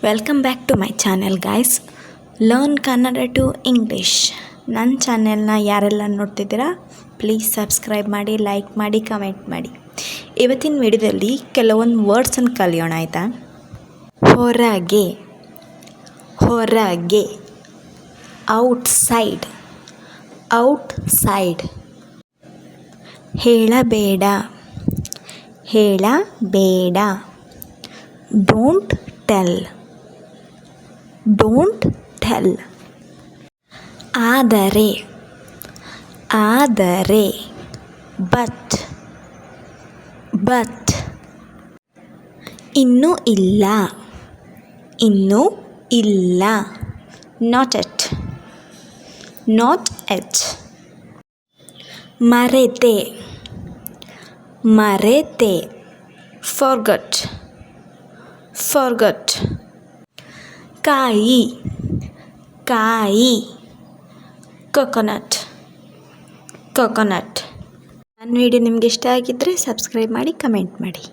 Welcome back to my channel guys. Learn Kannada to English. ನನ್ನ ಚಾನೆಲ್ನ ಯಾರೆಲ್ಲ ನೋಡ್ತಿದ್ದೀರಾ ಪ್ಲೀಸ್ ಸಬ್ಸ್ಕ್ರೈಬ್ ಮಾಡಿ, ಲೈಕ್ ಮಾಡಿ, ಕಮೆಂಟ್ ಮಾಡಿ. ಇವತ್ತಿನ ವಿಡಿಯೋದಲ್ಲಿ ಕೆಲವೊಂದು ವರ್ಡ್ಸನ್ನು ಕಲಿಯೋಣ ಆಯಿತಾ. ಹೊರಗೆ, ಹೊರಗೆ. Outside, outside. ಹೇಳಬೇಡ, ಹೇಳಬೇಡ. Don't tell, don't tell. ಆದರೆ, ಆದರೆ. But, but. ಇನ್ನೂ ಇಲ್ಲ, ಇನ್ನೂ ಇಲ್ಲ. Not yet, not yet. ಮರೆತೆ, ಮರೆತೆ. Forgot, forgot. ಕಾಯಿ, ಕಾಯಿ. Coconut, coconut. ನನ್ನ ವಿಡಿಯೋ ನಿಮ್ಗೆ ಇಷ್ಟ ಆಗಿದ್ದರೆ ಸಬ್ಸ್ಕ್ರೈಬ್ ಮಾಡಿ, ಕಮೆಂಟ್ ಮಾಡಿ.